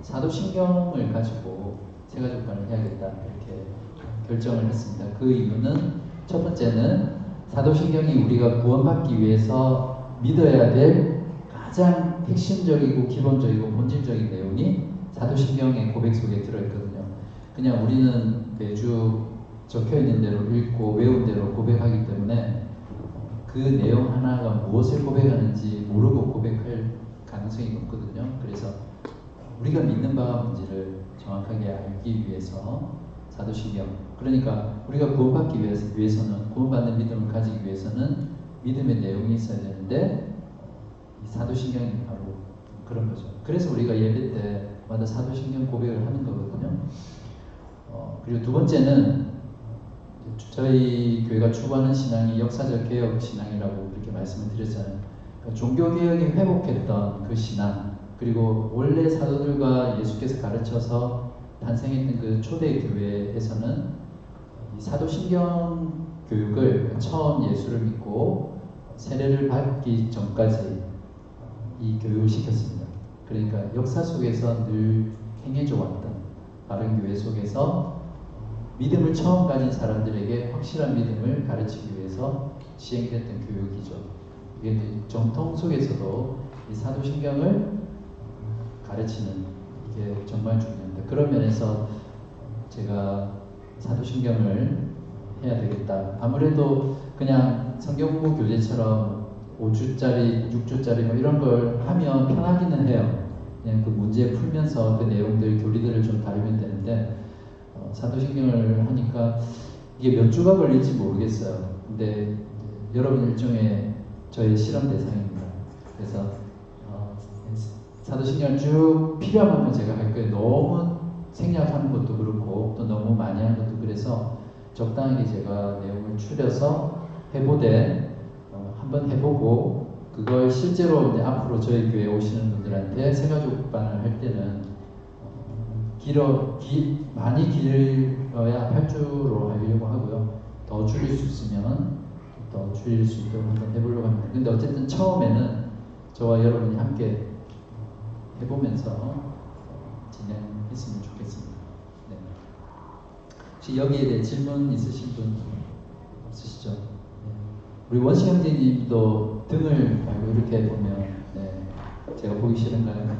사도신경을 가지고 세가족관을 해야겠다 이렇게 결정을 했습니다. 그 이유는 첫 번째는 사도신경이 우리가 구원받기 위해서 믿어야 될 가장 핵심적이고 기본적이고 본질적인 내용이 사도신경의 고백 속에 들어있거든요. 그냥 우리는 매주 적혀있는 대로 읽고 외운 대로 고백하기 때문에 그 내용 하나가 무엇을 고백하는지 모르고 고백할 가능성이 높거든요. 그래서 우리가 믿는 바가 뭔지를 정확하게 알기 위해서 사도신경, 그러니까 우리가 구원받기 위해서는, 구원받는 믿음을 가지기 위해서는 믿음의 내용이 있어야 되는데 이 사도신경이 바로 그런 거죠. 그래서 우리가 예배 때마다 사도신경 고백을 하는 거거든요. 그리고 두 번째는 저희 교회가 추구하는 신앙이 역사적 개혁 신앙이라고 그렇게 말씀을 드렸잖아요. 그러니까 종교개혁이 회복했던 그 신앙, 그리고 원래 사도들과 예수께서 가르쳐서 탄생했던 그 초대 교회에서는 이 사도신경 교육을 처음 예수를 믿고 세례를 받기 전까지 이 교육을 시켰습니다. 그러니까 역사 속에서 늘 행해져 왔던 바른 교회 속에서 믿음을 처음 가진 사람들에게 확실한 믿음을 가르치기 위해서 시행됐던 교육이죠. 이게 정통 속에서도 이 사도신경을 가르치는 이게 정말 중요합니다. 그런 면에서 제가 사도신경을 해야 되겠다. 아무래도 그냥 성경 공부 교재처럼 5주짜리, 6주짜리 뭐 이런 걸 하면 편하기는 해요. 그냥 그 문제 풀면서 그 내용들, 교리들을 좀 다루면 되는데 사도신경을 하니까 이게 몇 주가 걸릴지 모르겠어요. 근데 여러분 일종의 저의 실험 대상입니다. 그래서 사도신경을 쭉 필요하면 제가 할 거예요. 너무 생략하는 것도 그렇고 또 너무 많이 하는 것도 그래서 적당하게 제가 내용을 추려서 해보되 한번 해보고 그걸 실제로 이제 앞으로 저희 교회에 오시는 분들한테 세가족반을 할 때는 많이 길어야 8주로 하려고 하고요. 더 줄일 수 있으면 더 줄일 수 있도록 한번 해보려고 합니다. 근데 어쨌든 처음에는 저와 여러분이 함께 해보면서 진행했으면 좋겠습니다. 네. 혹시 여기에 대해 질문 있으신 분 없으시죠? 네. 우리 원시 형제님도 등을 달고 이렇게 보면 제가 보기 싫은가요?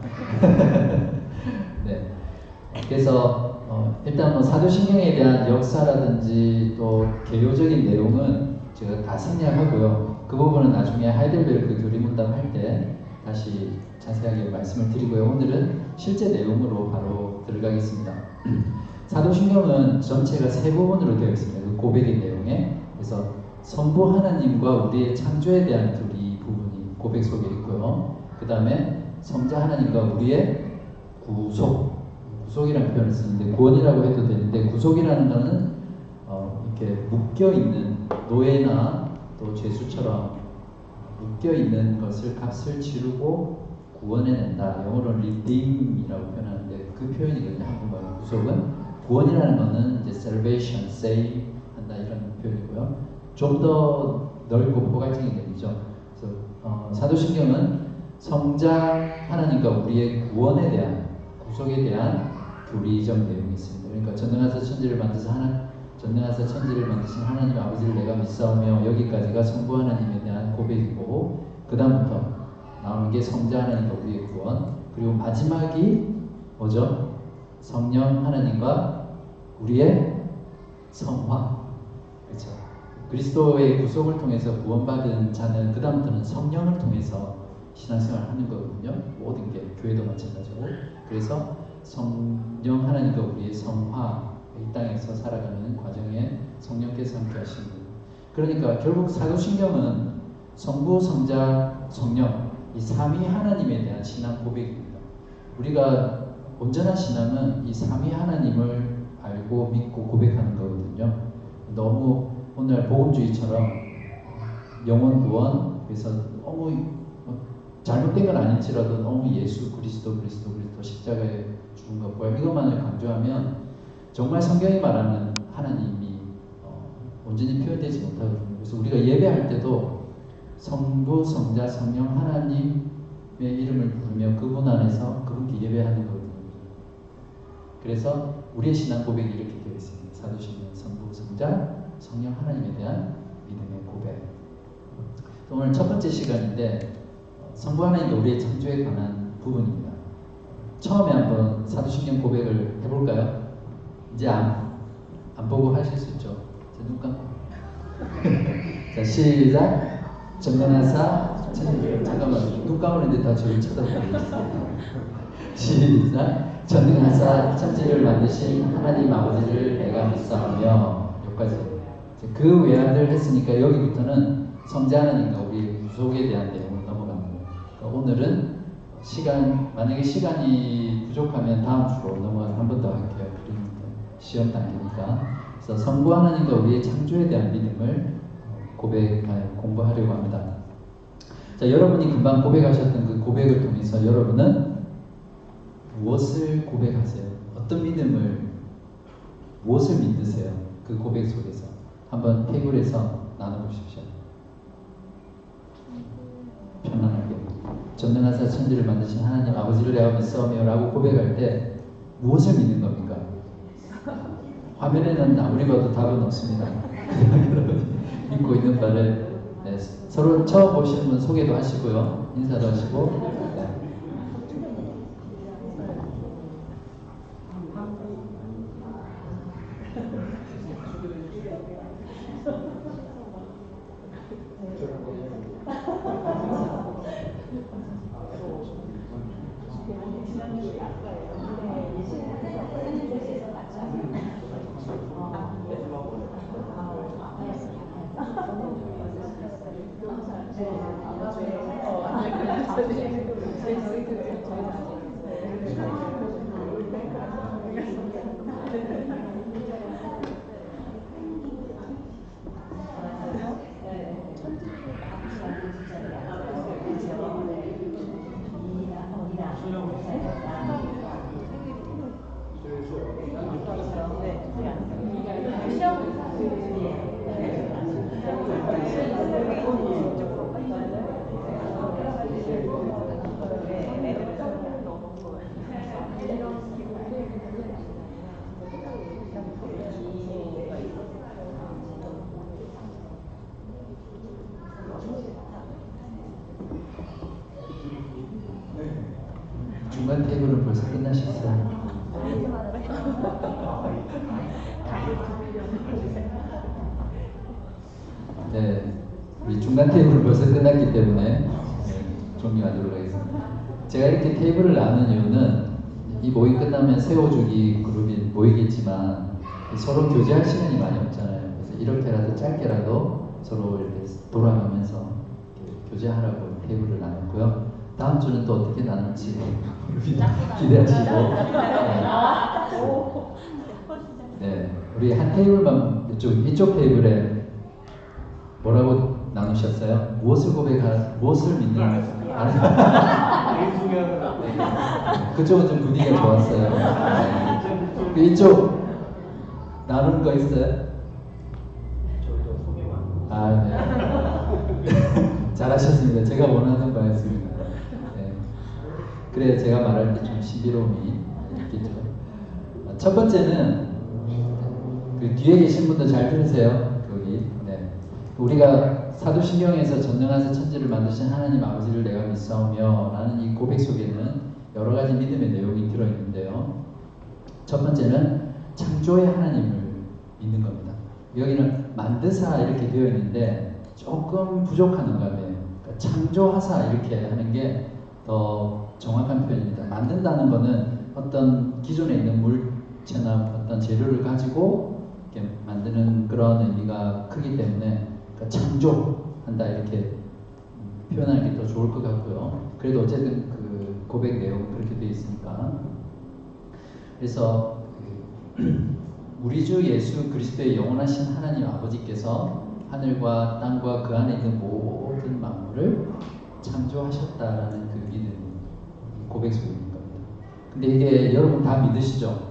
네. 그래서 일단 뭐 사도신경에 대한 역사라든지 또 개요적인 내용은 제가 다 생략하고요. 그 부분은 나중에 하이델베르크 교리문답 할 때 다시 자세하게 말씀을 드리고요. 오늘은 실제 내용으로 바로 들어가겠습니다. 사도신경은 전체가 세 부분으로 되어 있습니다. 그 고백의 내용에. 그래서 선부 하나님과 우리의 창조에 대한 부분이 고백 속에 있고요. 그 다음에 성자 하나님과 우리의 구속이라는 표현을 쓰는데 구원이라고 해도 되는데 구속이라는 것은 이렇게 묶여있는 노예나 또 죄수처럼 묶여있는 것을 값을 치르고 구원해낸다. 영어로는 redeem이라고 표현하는데 그 표현이거든요. 한국말로 구속은. 구원이라는 것은 이제 salvation, save 한다 이런 표현이고요. 좀 더 넓고 포괄적인 의미죠. 그래서 사도신경은 성자 하나님과 우리의 구원에 대한 구속에 대한 교리적 내용이 있습니다. 그러니까 전능하사 천지를 만드신 하나님 아버지를 내가 믿사오며 여기까지가 성부 하나님에 대한 고백이고 그 다음부터 나오는 게 성자 하나님과 우리의 구원, 그리고 마지막이 뭐죠? 성령 하나님과 우리의 성화. 그렇죠? 그리스도의 구속을 통해서 구원받은 자는 그 다음부터는 성령을 통해서 신앙생활을 하는 거거든요. 모든 게 교회도 마찬가지고. 그래서 성령 하나님과 우리의 성화, 이 땅에서 살아가는 과정에 성령께서 함께 하시는 거예요. 그러니까 결국 사도신경은 성부, 성자, 성령 이 삼위 하나님에 대한 신앙 고백입니다. 우리가 온전한 신앙은 이 삼위 하나님을 알고 믿고 고백하는 거거든요. 너무 오늘 복음주의처럼 영혼 구원, 그래서 너무 잘못된 건 아닐지라도 너무 예수 그리스도 십자가에 죽은 것 부활 이것만을 강조하면 정말 성경이 말하는 하나님이 온전히 표현되지 못하거든요. 그래서 우리가 예배할 때도 성부, 성자, 성령 하나님의 이름을 부르며 그분 안에서 그분께 예배하는 거거든요. 그래서 우리의 신앙 고백이 이렇게 되어 있습니다. 사도신경 성부, 성자, 성령 하나님에 대한 믿음의 고백. 오늘 첫 번째 시간인데 성부 하나님과 우리의 창조에 관한 부분입니다. 처음에 한번 사도신경 고백을 해볼까요? 이제 안 보고 하실 수 있죠. 자, 눈 감고. 자, 시작. 전능하사 잠깐만, 눈 감으는데 다 저를 쳐다보고 있어요. 시작. 전능하사 천지를 만드신 하나님 아버지를 내가 믿사오며, 여기까지. 그 외아들 했으니까 여기부터는 성자 하나님과 우리의 구속에 대한 내용으로 넘어갑니다. 그러니까 오늘은 만약에 시간이 부족하면 다음 주로 넘어가서 한 번 더 할게요. 시험 단계니까. 그래서 성부 하나님과 우리의 창조에 대한 믿음을 공부하려고 합니다. 자, 여러분이 금방 고백하셨던 그 고백을 통해서 여러분은 무엇을 고백하세요? 어떤 믿음을, 무엇을 믿으세요? 그 고백 속에서 한번 테이블에서 나눠보십시오. 편안하게. 전능하사 천지를 만드신 하나님 아버지를 내가 믿사오며 라고 고백할 때 무엇을 믿는 겁니까? 화면에는 아무리 봐도 답은 없습니다. 여러분이 믿고 있는 바를 서로 처음 보시는 분 소개도 하시고요. 인사도 하시고. 중간 테이블은 벌써 끝나셨어요. 네, 우리 중간 테이블은 벌써 끝났기 때문에 종료하도록 하겠습니다. 제가 이렇게 테이블을 나눈 이유는 이 모임 끝나면 세워주기 그룹이 모이겠지만 서로 교제할 시간이 많이 없잖아요. 그래서 이렇게라도 짧게라도 서로 이렇게 돌아가면서 이렇게 교제하라고 테이블을 나눴고요. 다음 주는 또 어떻게 나눌지 기대하시고. 네, 우리 한 테이블만 이쪽 테이블에 뭐라고 나누셨어요? 무엇을 무엇을 믿는? 그쪽은 좀 분위기가 좋았어요. 네. 이쪽 나누는 거 있어요? 아, 네. 잘하셨습니다. 제가 원하는 바였습니다. 네. 그래 제가 말할 때 좀 신비로움이 있겠죠. 첫 번째는 그 뒤에 계신 분들 잘 들으세요. 거기. 네. 우리가 사도신경에서 전능하사 천지를 만드신 하나님 아버지를 내가 믿사오며 라는 이 고백 속에는 여러 가지 믿음의 내용이 들어있는데요. 첫 번째는 창조의 하나님을 믿는 겁니다. 여기는 만드사 이렇게 되어 있는데 조금 부족한 언감이에요. 그러니까 창조하사 이렇게 하는 게 더 정확한 표현입니다. 만든다는 거는 어떤 기존에 있는 물체나 어떤 재료를 가지고 이렇게 만드는 그런 의미가 크기 때문에 그러니까 창조한다 이렇게 표현하는 게 더 좋을 것 같고요. 그래도 어쨌든 그 고백 내용은 그렇게 되어 있으니까. 그래서 우리 주 예수 그리스도의 영원하신 하나님 아버지께서 하늘과 땅과 그 안에 있는 모든 만물을 창조하셨다라는 그 믿음, 고백 속에 있는 겁니다. 근데 이게 여러분 다 믿으시죠?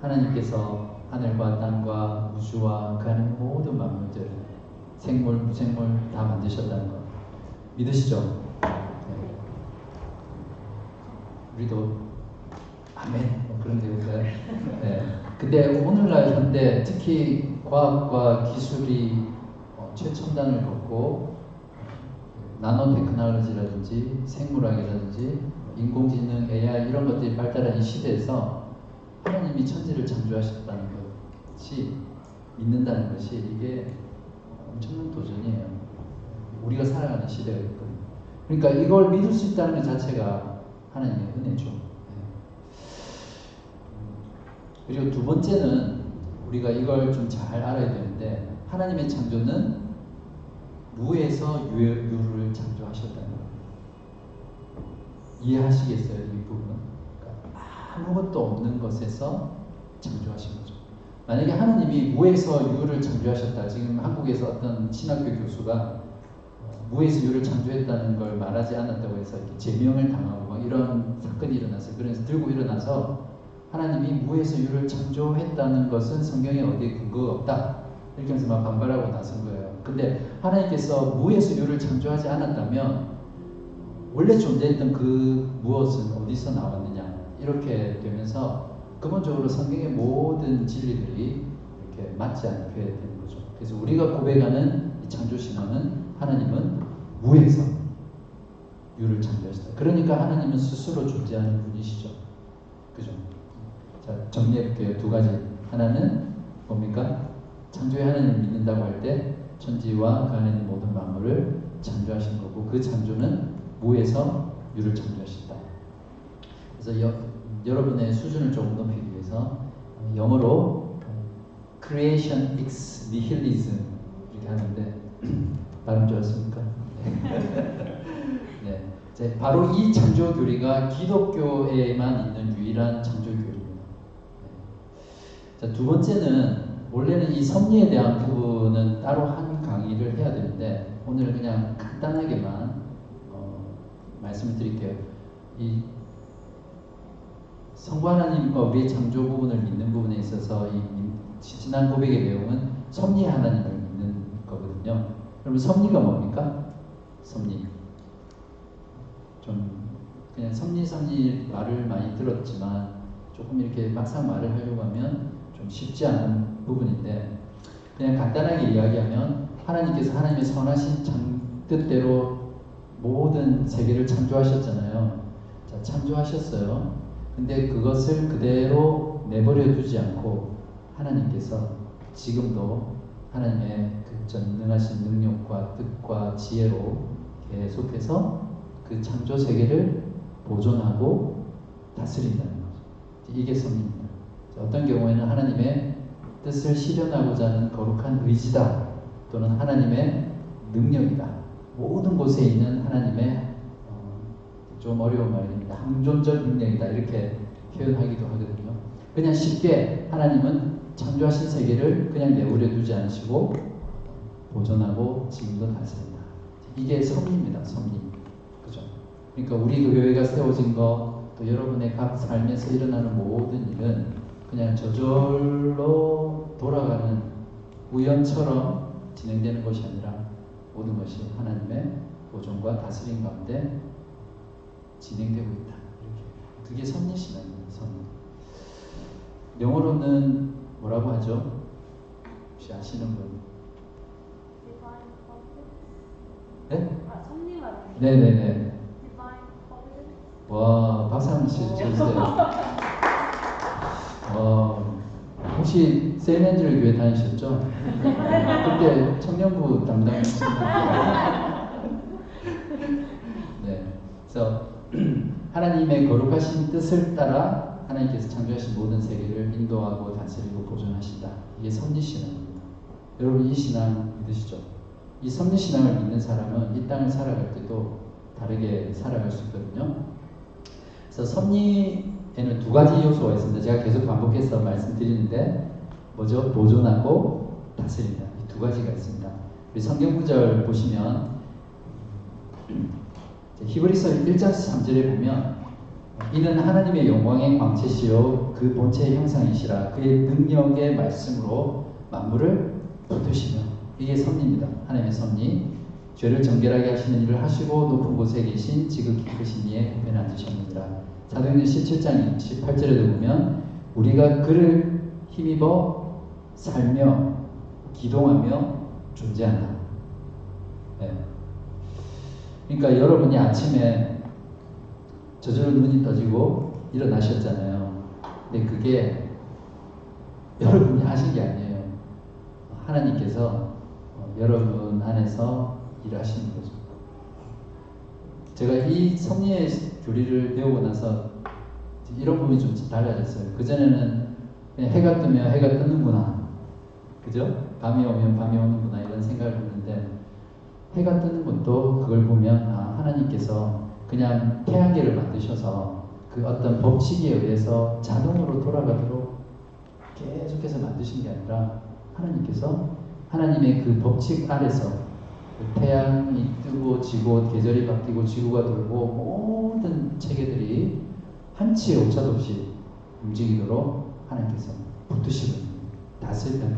하나님께서 하늘과 땅과 우주와 그 안에 있는 모든 만물들, 생물, 무생물 다 만드셨다는 거 믿으시죠? 네. 우리도 아멘 그런 경우가. 네. 근데 오늘날 현대 특히 과학과 기술이 최첨단을 걷고 나노 테크놀로지라든지 생물학이라든지 인공지능, AI 이런 것들이 발달한 이 시대에서 하나님이 천지를 창조하셨다는 것이 믿는다는 것이 이게 엄청난 도전이에요. 우리가 살아가는 시대가 있거든요. 그러니까 이걸 믿을 수 있다는 것 자체가 하나님의 은혜죠. 그리고 두 번째는 우리가 이걸 좀 잘 알아야 되는데 하나님의 창조는 무에서 유를 창조하셨다는 거예요. 이해하시겠어요? 이 부분은? 그러니까 아무것도 없는 것에서 창조하신 거죠. 만약에 하나님이 무에서 유를 창조하셨다. 지금 한국에서 어떤 신학교 교수가 무에서 유를 창조했다는 걸 말하지 않았다고 해서 이렇게 제명을 당하고 막 이런 사건이 일어났어요. 그래서 들고 일어나서 하나님이 무에서 유를 창조했다는 것은 성경에 어디에 근거가 없다. 이렇게 해서 막 반발하고 나선 거예요. 근데 하나님께서 무에서 유를 창조하지 않았다면 원래 존재했던 그 무엇은 어디서 나왔느냐 이렇게 되면서 근본적으로 성경의 모든 진리들이 이렇게 맞지 않게 되는 거죠. 그래서 우리가 고백하는 이 창조신앙은 하나님은 무에서 유를 창조하셨다. 그러니까 하나님은 스스로 존재하는 분이시죠. 그죠? 자, 정리해볼게요. 두 가지. 하나는 뭡니까? 창조의 하나님을 믿는다고 할 때 천지와 그 안에 있는 모든 만물을 창조하신 거고 그 창조는 무에서 유를 창조하셨다. 그래서 여러분의 수준을 조금 높이기 위해서 영어로 Creation ex Nihilism 이렇게 하는데 발음 좋았습니까? 네. 바로 이 창조 교리가 기독교에만 있는 유일한 창조 교리입니다. 자, 두 번째는 원래는 이 섭리에 대한 부분은 따로 한 강의를 해야 되는데 오늘 그냥 간단하게만 말씀을 드릴게요. 이 성부 하나님과 우리의 창조 부분을 믿는 부분에 있어서 이 지난 고백의 내용은 섭리의 하나님을 믿는 거거든요. 그러면 섭리가 뭡니까? 섭리. 좀 그냥 섭리 말을 많이 들었지만 조금 이렇게 막상 말을 하려고 하면 좀 쉽지 않은 부분인데 그냥 간단하게 이야기하면 하나님께서 하나님의 선하신 뜻대로 모든 세계를 창조하셨잖아요. 자, 창조하셨어요. 근데 그것을 그대로 내버려 두지 않고 하나님께서 지금도 하나님의 그 전능하신 능력과 뜻과 지혜로 계속해서 그 창조 세계를 보존하고 다스린다는 거죠. 이게 섭리입니다. 어떤 경우에는 하나님의 뜻을 실현하고자 하는 거룩한 의지다 또는 하나님의 능력이다. 모든 곳에 있는 하나님의 좀 어려운 말입니다. 항존적 능력이다 이렇게 표현하기도 하거든요. 그냥 쉽게 하나님은 창조하신 세계를 그냥 내버려 두지 않으시고 보존하고 지금도 다스린다. 이게 섭리입니다. 섭리. 그죠? 그러니까 우리 교회가 세워진 거 또 여러분의 각 삶에서 일어나는 모든 일은 그냥 저절로 돌아가는 우연처럼 진행되는 것이 아니라 모든 것이 하나님의 보존과 다스림 가운데 진행되고 있다. 이렇게. 그게 섭리신앙입니다. 섭리. 영어로는 뭐라고 하죠? 혹시 아시는 분? 네? 아, 섭리 말이에요. 네네네. Divine Providence. 와, 박수 한번 쳐주세요. 혹시 세인앤젤 교회 다니셨죠? 그때 청년부 담당했습니다. 네, 그래서 하나님의 거룩하신 뜻을 따라 하나님께서 창조하신 모든 세계를 인도하고 다스리고 보존하신다. 이게 섭리신앙입니다. 여러분 이 신앙 믿으시죠? 이 섭리신앙을 믿는 사람은 이 땅을 살아갈 때도 다르게 살아갈 수 있거든요. 그래서 섭리에는 두 가지 요소가 있습니다. 제가 계속 반복해서 말씀드리는데 뭐죠? 보존하고 다스린다. 이 두 가지가 있습니다. 우리 성경 구절 보시면 히브리서 1장 3절에 보면 이는 하나님의 영광의 광채시요 그 본체의 형상이시라 그의 능력의 말씀으로 만물을 붙드시며 이게 섭리입니다. 하나님의 섭리. 죄를 정결하게 하시는 일을 하시고 높은 곳에 계신 지극히 크신 이의 우편에 앉으셨느니라. 사도행전 17장 18절에도 보면 우리가 그를 힘입어 살며 기동하며 존재한다. 네. 그러니까 여러분이 아침에 저절로 눈이 떠지고 일어나셨잖아요. 근데 그게 여러분이 하신 게 아니에요. 하나님께서 여러분 안에서 일하시는 거죠. 제가 이 섭리의 교리를 배우고 나서 이런 부분이 좀 달라졌어요. 그전에는 그냥 해가 뜨면 해가 뜨는구나. 그죠? 밤이 오면 밤이 오는구나 이런 생각을 했는데 해가 뜨는 것도 그걸 보면 하나님께서 그냥 태양계를 만드셔서 그 어떤 법칙에 의해서 자동으로 돌아가도록 계속해서 만드신 게 아니라 하나님께서 하나님의 그 법칙 아래서 그 태양이 뜨고 지고 계절이 바뀌고 지구가 돌고 모든 체계들이 한치의 오차도 없이 움직이도록 하나님께서 붙드시고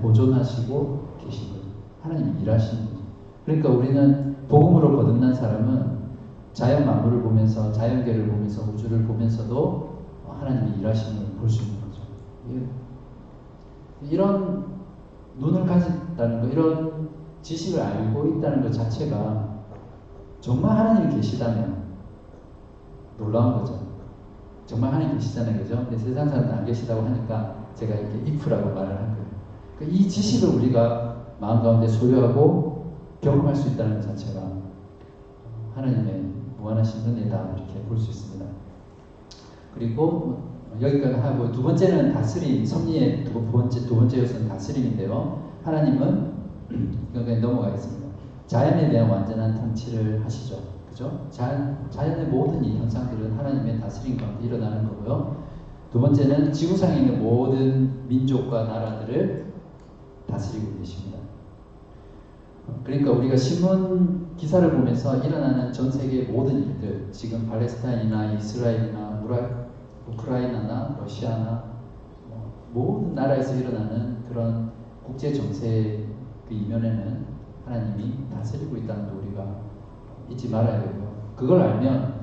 보존하시고 계신 거죠. 하나님이 일하시는 거죠. 그러니까 우리는 복음으로 거듭난 사람은 자연 만물을 보면서 자연계를 보면서 우주를 보면서도 하나님이 일하시는 걸 볼 수 있는 거죠. 이런 눈을 가졌다는 거, 이런 지식을 알고 있다는 것 자체가 정말 하나님이 계시다면 놀라운 거죠. 정말 하나님 계시잖아요, 그죠? 근데 세상 사람들 안 계시다고 하니까 제가 이렇게 if라고 말을 한 거예요. 그러니까 이 지식을 우리가 마음 가운데 소유하고 경험할 수 있다는 것 자체가 하나님의 무한하신 은혜다 이렇게 볼 수 있습니다. 그리고 여기까지 하고 두 번째는 다스림, 섭리의 두 번째 요소는 다스림인데요. 하나님은 그냥 넘어가겠습니다. 자연에 대한 완전한 통치를 하시죠. 그죠? 자연의 모든 이 현상들은 하나님의 다스림 가운데 일어나는 거고요. 두 번째는 지구상에 있는 모든 민족과 나라들을 다스리고 계십니다. 그러니까 우리가 신문 기사를 보면서 일어나는 전 세계의 모든 일들, 지금 팔레스타인이나 이스라엘이나 우크라이나나 러시아나 모든 나라에서 일어나는 그런 국제 정세 그 이면에는 하나님이 다스리고 있다는 거 우리가 잊지 말아야 되고요. 그걸 알면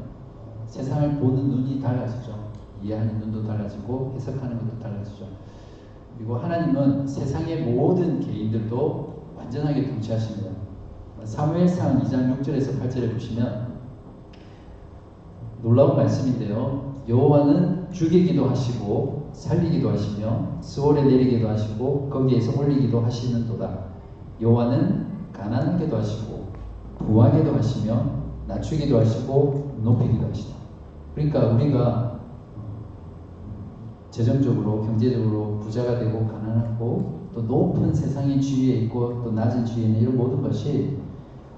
세상을 보는 눈이 달라지죠. 이해하는 눈도 달라지고 해석하는 것도 달라지죠. 그리고 하나님은 세상의 모든 개인들도 완전하게 통치하십니다. 사무엘상 2장 6절에서 8절에 보시면 놀라운 말씀인데요. 여호와는 죽이기도 하시고 살리기도 하시며 스월에 내리기도 하시고 거기에서 올리기도 하시는도다. 여호와는 가난하게도 하시고 부하게도 하시며 낮추기도 하시고 높이기도 하시다. 그러니까 우리가 재정적으로 경제적으로 부자가 되고 가난하고 또 높은 세상의 지위에 있고 또 낮은 지위에 있는 이런 모든 것이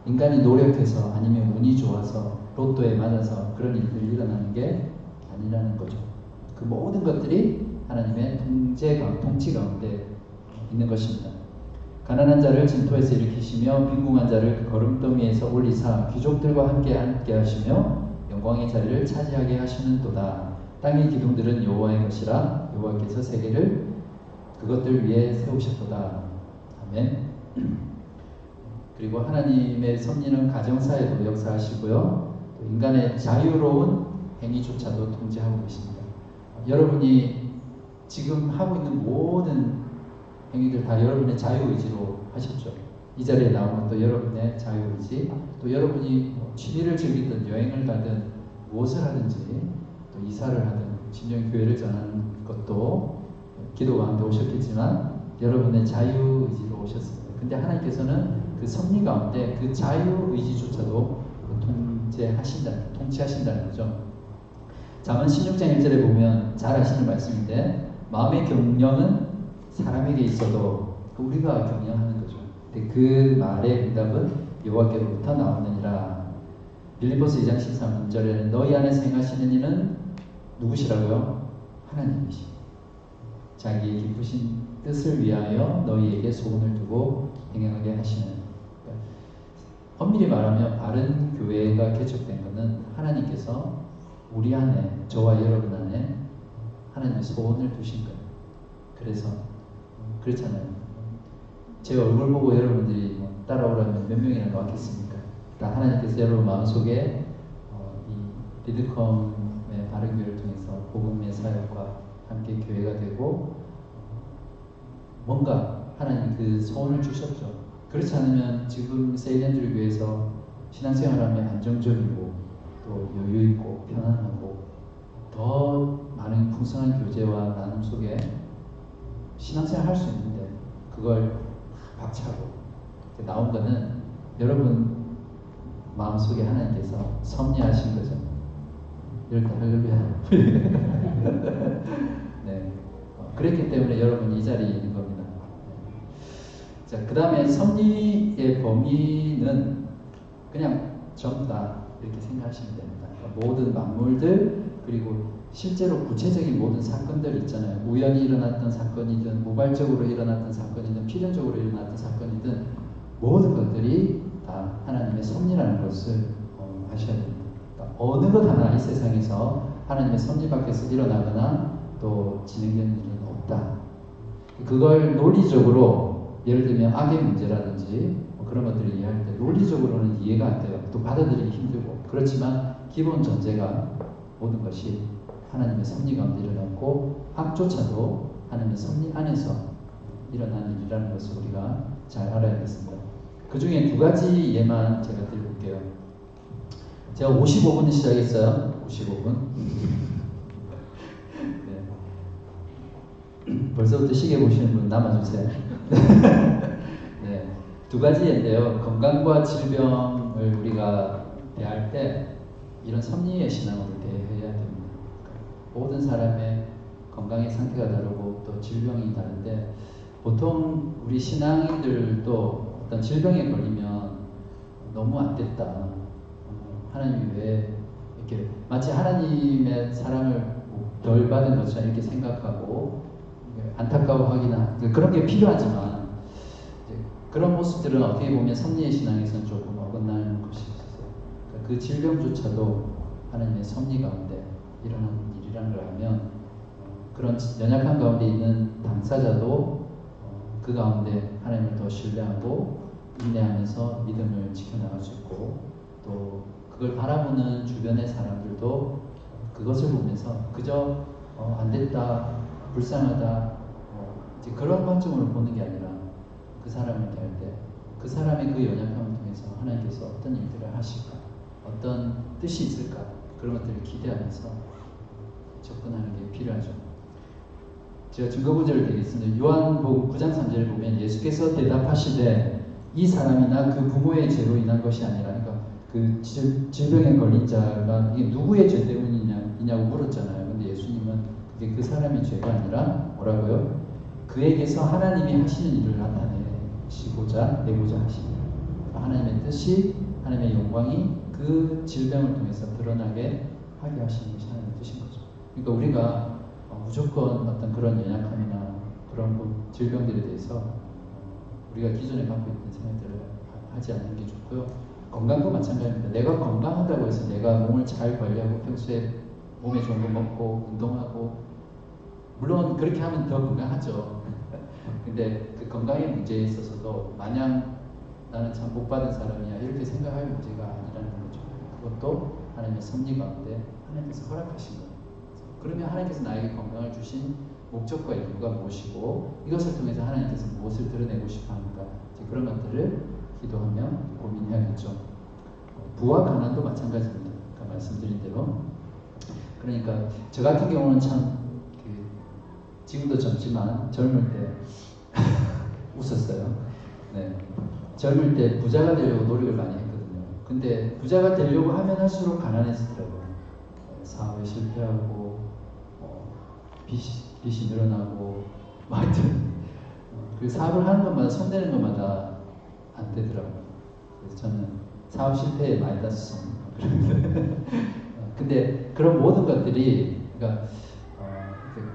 인간이 노력해서 아니면 운이 좋아서 로또에 맞아서 그런 일들이 일어나는 게 아니라는 거죠. 그 모든 것들이 하나님의 통치 가운데 있는 것입니다. 가난한 자를 진토에서 일으키시며 빈궁한 자를 그 거름더미에서 올리사 귀족들과 함께 하시며 영광의 자리를 차지하게 하시는도다. 땅의 기둥들은 여호와의 것이라 여호와께서 세계를 그것들 위에 세우셨도다. 아멘. 그리고 하나님의 섭리는 가정사에도 역사하시고요. 또 인간의 자유로운 행위조차도 통제하고 계십니다. 여러분이 지금 하고 있는 모든 행위들 다 여러분의 자유의지로 하셨죠. 이 자리에 나온 것도 여러분의 자유의지, 또 여러분이 취미를 즐기든 여행을 가든 무엇을 하든지 또 이사를 하든 심지어 교회를 전하는 것도 기도 가운데 오셨겠지만 여러분의 자유의지로 오셨습니다. 근데 하나님께서는 그 섭리 가운데 그 자유의지조차도 통치하신다는 거죠. 잠언 16장 1절에 보면 잘 아시는 말씀인데 마음의 경영은 사람에게 있어도 우리가 경영하는 거죠. 근데 그 말의 응답은 여호와께로부터 나오느니라. 빌립보서 2장 13절에는 너희 안에서 행하시는 이는 누구시라고요? 하나님이시. 자기의 기쁘신 뜻을 위하여 너희에게 소원을 두고 행하게 하시는. 그러니까 엄밀히 말하면 바른 교회가 개척된 것은 하나님께서 우리 안에, 저와 여러분 안에 하나님의 소원을 두신 거예요. 그래서 그렇잖아요. 제 얼굴 보고 여러분들이 따라오라면 몇 명이나 나왔겠습니까? 하나님께서 여러분 마음속에 이 리드컴의 바른교회를 통해서 복음의 사역과 함께 교회가 되고 뭔가 하나님이 그 소원을 주셨죠. 그렇지 않으면 지금 세일랜드 교회에서 신앙생활하면 안정적이고 또 여유있고 편안하고 더 많은 풍성한 교제와 나눔 속에 신앙생활 할 수 있는데 그걸 박차고 나온 거는 여러분 마음속에 하나님께서 섭리하신 거죠. 이럴 때 할렐루야. 네. 그랬기 때문에 여러분 이 자리에 있는 겁니다. 자, 그 다음에 섭리의 범위는 그냥 전부 다 이렇게 생각하시면 됩니다. 그러니까 모든 만물들 그리고 실제로 구체적인 모든 사건들 있잖아요. 우연히 일어났던 사건이든 우발적으로 일어났던 사건이든 필연적으로 일어났던 사건이든 모든 것들이 다 하나님의 섭리라는 것을 아셔야 됩니다. 그러니까 어느 것 하나 이 세상에서 하나님의 섭리 밖에서 일어나거나 또 진행되는 일은 없다. 그걸 논리적으로 예를 들면 악의 문제라든지 뭐 그런 것들을 이해할 때 논리적으로는 이해가 안 돼요. 또 받아들이기 힘들고 그렇지만 기본 전제가 모든 것이 하나님의 섭리 가운데 일어났고 악조차도 하나님의 섭리 안에서 일어나는 일이라는 것을 우리가 잘 알아야겠습니다. 그 중에 두 가지 예만 제가 드려볼게요. 제가 55분 시작했어요. 55분. 네. 벌써부터 시계 보시는 분 남아주세요. 네. 두 가지 예인데요. 건강과 질병을 우리가 대할 때 이런 섭리의 신앙으로 대해야 됩니다. 모든 사람의 건강의 상태가 다르고 또 질병이 다른데 보통 우리 신앙인들도 어떤 질병에 걸리면 너무 안 됐다. 하나님이 왜 이렇게 마치 하나님의 사랑을 덜 받은 것처럼 이렇게 생각하고 안타까워하기나 그런 게 필요하지만 그런 모습들은 어떻게 보면 섭리의 신앙에서는 조금 어긋나는 것이 있어요. 그러니까 그 질병조차도 하나님의 섭리 가운데 일어나는 일이라는 걸 알면 그런 연약한 가운데 있는 당사자도 그 가운데 하나님을 더 신뢰하고 인내하면서 믿음을 지켜나갈 수 있고 또 그걸 바라보는 주변의 사람들도 그것을 보면서 그저 안 됐다, 불쌍하다 이제 그런 관점으로 보는 게 아니라 그 사람을 대할 때 그 사람의 그 연약함을 통해서 하나님께서 어떤 일들을 하실까, 어떤 뜻이 있을까 그런 것들을 기대하면서 접근하는 게 필요하죠. 제가 증거구절을 드리겠습니다. 요한복음 9장 3절을 보면 예수께서 대답하시되 이 사람이나 그 부모의 죄로 인한 것이 아니라 그러니까 그 질병에 걸린 자가 이게 누구의 죄 때문이냐고 물었잖아요. 근데 예수님은 그게 그 사람의 죄가 아니라 뭐라고요? 그에게서 하나님이 하시는 일을 나타내시고자 내고자 하십니다. 하나님의 뜻이 하나님의 영광이 그 질병을 통해서 드러나게 하게 하시는 것이 하나님의 뜻인 거죠. 그러니까 우리가 무조건 어떤 그런 연약함이나 그런 질병들에 대해서 우리가 기존에 갖고 있던 생각들을 하지 않는 게 좋고요. 건강도 마찬가지입니다. 내가 건강하다고 해서 내가 몸을 잘 관리하고 평소에 몸에 좋은 거 먹고 운동하고 물론 그렇게 하면 더 건강하죠. 근데 그 건강의 문제에 있어서도 마냥 나는 참 복 받은 사람이야 이렇게 생각할 문제가 아니라는 거죠. 그것도 하나님의 섭리 가운데 하나님께서 허락하신 거예요. 그러면 하나님께서 나에게 건강을 주신 목적과 이유가 무엇이고 이것을 통해서 하나님께서 무엇을 드러내고 싶어 하는가 그런 것들을 기도하며 고민해야겠죠. 부와 가난도 마찬가지입니다. 아까 말씀드린 대로 그러니까 저 같은 경우는 참 지금도 젊지만 젊을 때 웃었어요. 네. 젊을 때 부자가 되려고 노력을 많이 했거든요. 근데 부자가 되려고 하면 할수록 가난해지더라고요. 사업에 실패하고 빚이 늘어나고 하여튼 그 사업을 하는 것마다 손대는 것마다 안 되더라고요. 그래서 저는 사업 실패에 마이너스 근데 그런 모든 것들이 그러니까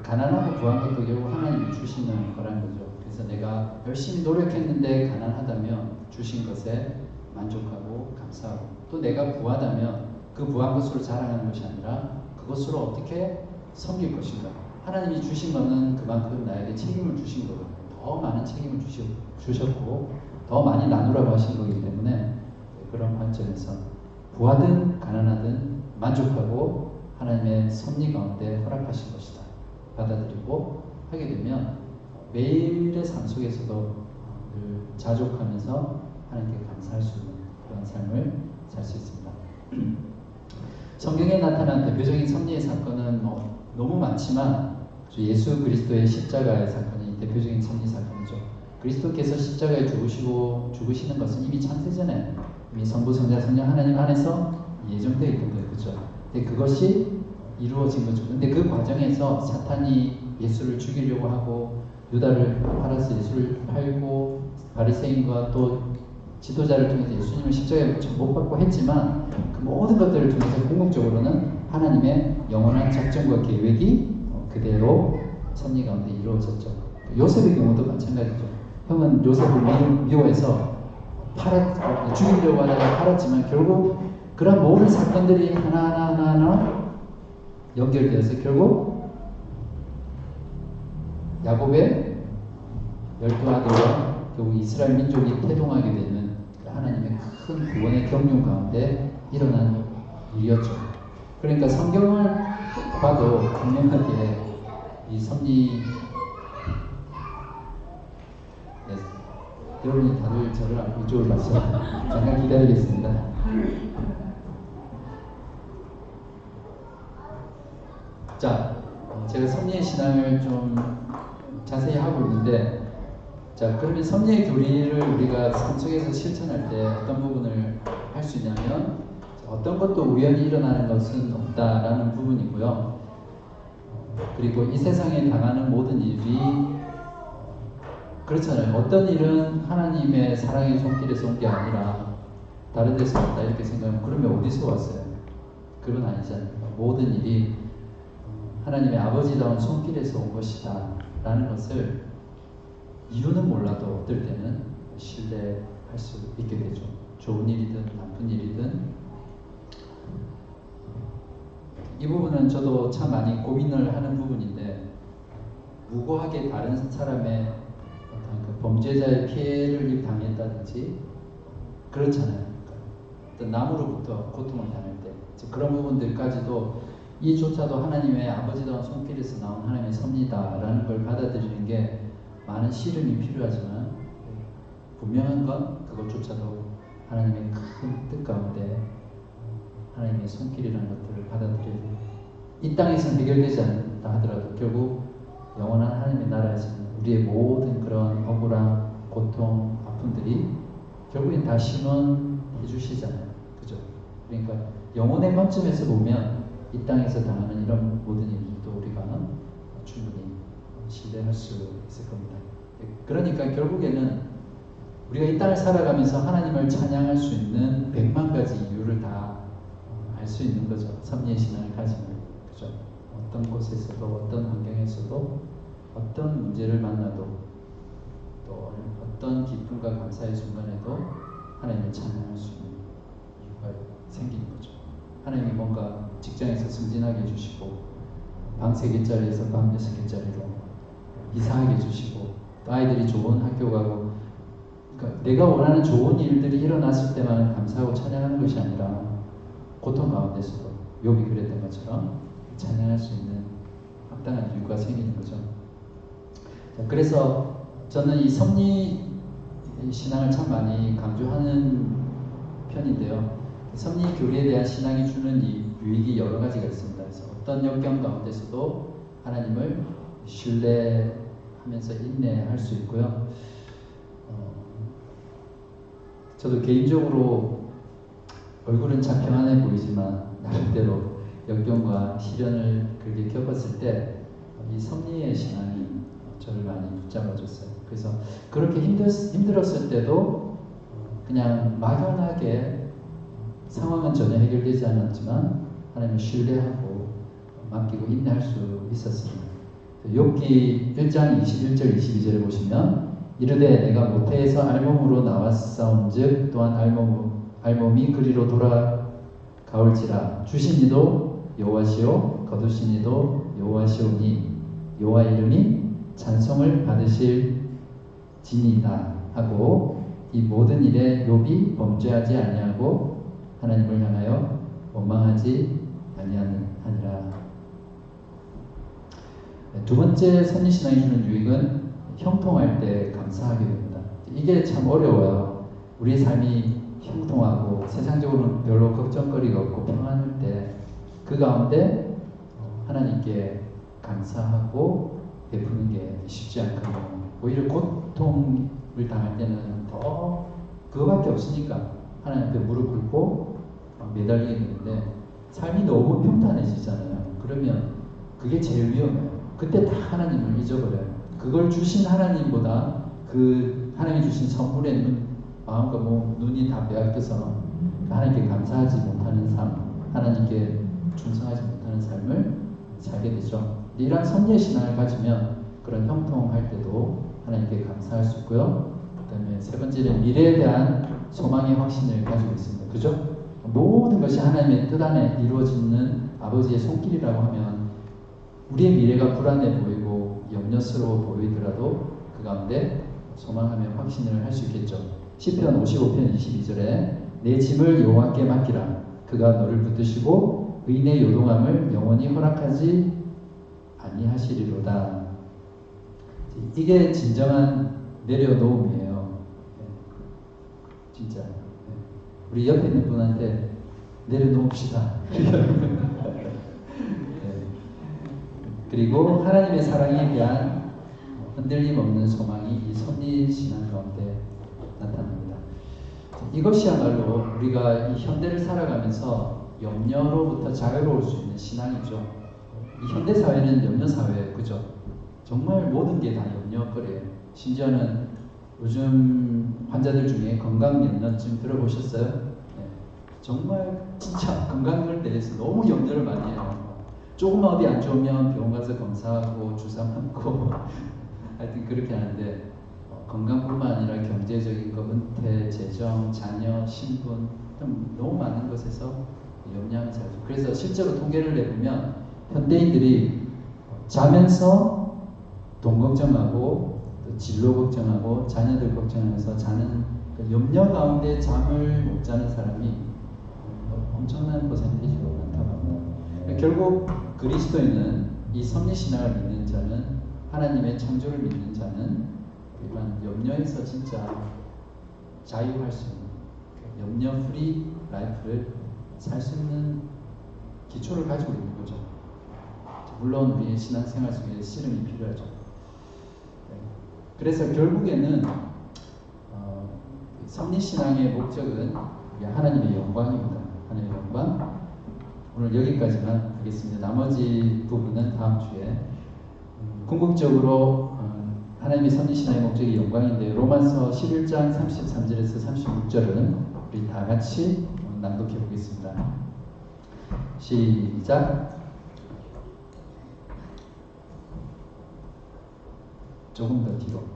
가난하고 부한 것도 결국 하나님이 주시는 거라는 거죠. 그래서 내가 열심히 노력했는데 가난하다면 주신 것에 만족하고 감사하고 또 내가 부하다면 그 부한 것으로 자랑하는 것이 아니라 그것으로 어떻게 섬길 것인가. 하나님이 주신 것은 그만큼 나에게 책임을 주신 거거든요. 더 많은 책임을 주셨고 더 많이 나누라고 하신 거기 때문에 그런 관점에서 부하든 가난하든 만족하고 하나님의 섭리 가운데 허락하신 것이다 받아들이고 하게 되면 매일의 삶 속에서도 늘 자족하면서 하나님께 감사할 수 있는 그런 삶을 살 수 있습니다. 성경에 나타난 대표적인 섭리의 사건은 너무 많지만 예수 그리스도의 십자가의 사건이 대표적인 섭리 사건이죠. 그리스도께서 십자가에 죽으시는 것은 이미 창세전에 이미 성부, 성자, 성령 하나님 안에서 예정되어 있던 거예요. 그렇죠? 근데 그것이 이루어진 거죠. 근데 그 과정에서 사탄이 예수를 죽이려고 하고 유다를 팔아서 예수를 팔고 바리새인과 또 지도자를 통해서 예수님을 십자가에 못 박고 했지만 그 모든 것들을 통해서 궁극적으로는 하나님의 영원한 작정과 계획이 그대로 섭리 가운데 이루어졌죠. 요셉의 경우도 마찬가지죠. 형은 요셉을 미워해서 죽이려고 하다가 팔았지만 결국 그런 모든 사건들이 하나하나 연결되어서 결국 야곱의 12아들과 결국 이스라엘 민족이 태동하게 되는 하나님의 큰 구원의 경륜 가운데 일어난 일이었죠. 그러니까 성경을 봐도 분명하게 이 섭리 여러분이 다들 저를 알고 이쪽을 봐서 잠깐 기다리겠습니다. 자, 제가 섭리의 신앙을 좀 자세히 하고 있는데, 자, 그러면 섭리의 교리를 우리가 삶 속에서 실천할 때 어떤 부분을 할 수 있냐면, 어떤 것도 우연히 일어나는 것은 없다라는 부분이고요. 그리고 이 세상에 당하는 모든 일이 그렇잖아요. 어떤 일은 하나님의 사랑의 손길에서 온 게 아니라 다른 데서 왔다 이렇게 생각하면 그러면 어디서 왔어요? 그건 아니잖아요. 모든 일이 하나님의 아버지다운 손길에서 온 것이다 라는 것을 이유는 몰라도 어떨 때는 신뢰할 수 있게 되죠. 좋은 일이든 나쁜 일이든. 이 부분은 저도 참 많이 고민을 하는 부분인데, 무고하게 다른 사람의 어떤 그 범죄자의 피해를 당했다든지 그렇잖아요. 어떤 남으로부터 고통을 당할 때 그런 부분들까지도 이조차도 하나님의 아버지다운 손길에서 나온 하나님의 섭리다라는 걸 받아들이는 게 많은 시름이 필요하지만, 분명한 건 그것조차도 하나님의 큰 뜻 가운데 하나님의 손길이라는 것들을 받아들여야 돼요. 이 땅에서는 해결되지 않는다 하더라도 결국 영원한 하나님의 나라에서는 우리의 모든 그런 억울함, 고통, 아픔들이 결국엔 다 신원해 주시잖아요. 그죠? 그러니까 영혼의 관점에서 보면 이 땅에서 당하는 이런 모든 일들도 우리가 충분히 신뢰할 수 있을 겁니다. 그러니까 결국에는 우리가 이 땅을 살아가면서 하나님을 찬양할 수 있는 100만 가지 이유를 다 알 수 있는 거죠. 섭리의 신앙을 가지면. 그죠? 어떤 곳에서도, 어떤 환경에서도, 어떤 문제를 만나도, 또 어떤 기쁨과 감사의 순간에도 하나님을 찬양할 수 있는 이유가 생기는 거죠. 하나님이 뭔가 직장에서 승진하게 해주시고, 방 3개짜리에서 방 6개짜리로 이사하게 해주시고, 또 아이들이 좋은 학교 가고, 그러니까 내가 원하는 좋은 일들이 일어났을 때만 감사하고 찬양하는 것이 아니라 고통 가운데서도 욥이 그랬던 것처럼 찬양할 수 있는 합당한 이유가 생기는 거죠. 자, 그래서 저는 이 섭리 신앙을 참 많이 강조하는 편인데요. 섭리 교리에 대한 신앙이 주는 이 유익이 여러 가지가 있습니다. 그래서 어떤 역경 가운데서도 하나님을 신뢰하면서 인내할 수 있고요. 저도 개인적으로 얼굴은 참 평안해 보이지만 나름대로 역경과 시련을 그렇게 겪었을 때 이 섭리의 신앙이 저를 많이 붙잡아줬어요. 그래서 그렇게 힘들었을 때도 그냥 막연하게 상황은 전혀 해결되지 않았지만 하나님을 신뢰하고 맡기고 인내할 수 있었습니다. 욥기 1장 21절 22절을 보시면 이르되 내가 모태에서 알몸으로 나왔사온즉 또한 알몸이 그리로 돌아가올지라 주신 이도 여호와시오 거두신 이도 여호와시오니 여호와 이름이 찬송을 받으실 지니이다 하고 이 모든 일에 욥이 범죄하지 아니하고 하나님을 향하여 원망하지 아니하니라. 두 번째 선지신앙이 주는 유익은 형통할 때 감사하게 됩니다. 이게 참 어려워요. 우리의 삶이 형통하고 세상적으로는 별로 걱정거리가 없고 평안할 때 그 가운데 하나님께 감사하고 베푸는 게 쉽지 않거든요. 오히려 고통을 당할 때는 더 그거밖에 없으니까 하나님 앞에 무릎 꿇고 매달리게 되는데 삶이 너무 평탄해지잖아요. 그러면 그게 제일 위험해요. 그때 다 하나님을 잊어버려요. 그걸 주신 하나님보다 그 하나님이 주신 선물에 마음과 눈이 다 빼앗겨서 하나님께 감사하지 못하는 삶, 하나님께 충성하지 못하는 삶을 살게 되죠. 이러한 선지의 신앙을 가지면 그런 형통할 때도 하나님께 감사할 수 있고요. 그 다음에 세 번째는 미래에 대한 소망의 확신을 가지고 있습니다. 그죠? 모든 것이 하나님의 뜻 안에 이루어지는 아버지의 손길이라고 하면 우리의 미래가 불안해 보이고 염려스러워 보이더라도 그 가운데 소망하며 확신을 할 수 있겠죠. 시편 55편 22절에 내 짐을 여호와께 맡기라. 그가 너를 붙드시고 의인의 요동함을 영원히 허락하지 아니하시리로다. 이게 진정한 내려놓음이에요. 진짜 우리 옆에 있는 분한테 내려놓읍시다. 그리고 하나님의 사랑에 대한 흔들림 없는 소망이 이 선지신앙 가운데 나타납니다. 이것이야말로 우리가 이 현대를 살아가면서 염려로부터 자유로울 수 있는 신앙이죠. 이 현대 사회는 염려 사회예요, 그죠? 정말 모든 게 다 염려거리예요. 심지어는 요즘 환자들 중에 건강염려증 들어보셨어요? 네. 정말 진짜 건강을 대해서 너무 염려를 많이 해요. 조금만 어디 안 좋으면 병원 가서 검사하고 주사 맞고 하여튼 그렇게 하는데 건강뿐만 아니라 경제적인 것, 은퇴, 재정, 자녀, 신분 너무 많은 것에서 염려하는 삶이죠. 그래서 실제로 통계를 내보면 현대인들이 자면서 돈 걱정하고 또 진로 걱정하고 자녀들 걱정하면서 자는 그 염려 가운데 잠을 못 자는 사람이 엄청난 퍼센티지로 많다고 합니다. 결국 그리스도인은 이 선지신앙을 믿는 자는 하나님의 창조를 믿는 자는 이런 염려에서 진짜 자유할 수 있는 염려 프리 라이프를 살 수 있는 기초를 가지고 있는 거죠. 물론 우리의 신앙생활 속에 씨름이 필요하죠. 그래서 결국에는 선지신앙의 목적은 하나님의 영광입니다. 하나님의 영광. 오늘 여기까지만 하겠습니다. 나머지 부분은 다음 주에. 궁극적으로 하나님의 선지신앙의 목적이 영광인데 로마서 11장 33절에서 36절은 우리 다 같이 낭독해 보겠습니다. 시작. 조금 더 뒤로.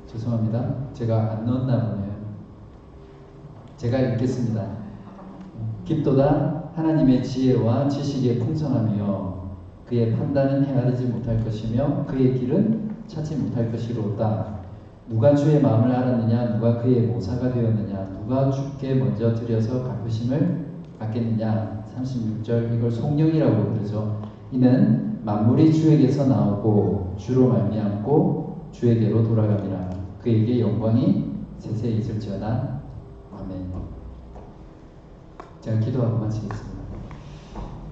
죄송합니다. 제가 안 넣었나 보네요. 제가 읽겠습니다. 깊도다 하나님의 지혜와 지식의 풍성함이요 그의 판단은 헤아리지 못할 것이며 그의 길은 찾지 못할 것이로다. 누가 주의 마음을 알았느냐? 누가 그의 모사가 되었느냐? 누가 주께 먼저 드려서 갚으심을 받겠느냐? 36절 이걸 송영이라고 부르죠. 이는 만물이 주에게서 나오고 주로 말미암고 주에게로 돌아갑니다. 그에게 영광이 세세히 있을지어다. 아멘. 제가 기도하고 마치겠습니다.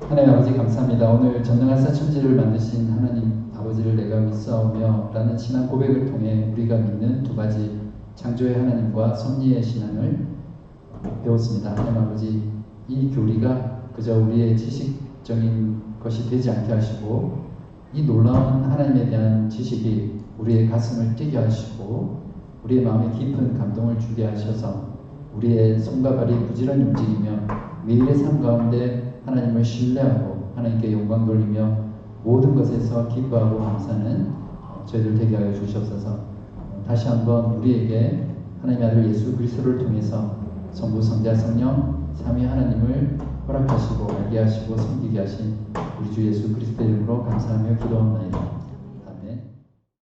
하나님 아버지 감사합니다. 오늘 전능하사 천지를 만드신 하나님 아버지를 내가 믿사오며 라는 신앙 고백을 통해 우리가 믿는 두 가지 창조의 하나님과 섭리의 신앙을 배웠습니다. 하나님 아버지 이 교리가 그저 우리의 지식적인 것이 되지 않게 하시고 이 놀라운 하나님에 대한 지식이 우리의 가슴을 뛰게 하시고 우리의 마음에 깊은 감동을 주게 하셔서 우리의 손과 발이 부지런히 움직이며 매일의 삶 가운데 하나님을 신뢰하고 하나님께 영광 돌리며 모든 것에서 기뻐하고 감사하는 저희들 되게 하여 주시옵소서. 다시 한번 우리에게 하나님의 아들 예수 그리스도를 통해서 성부 성자 성령 삼위 하나님을 허락하시고 알게 하시고 섬기게 하신 우리 주 예수 그리스도 이름으로 감사하며 기도합니다.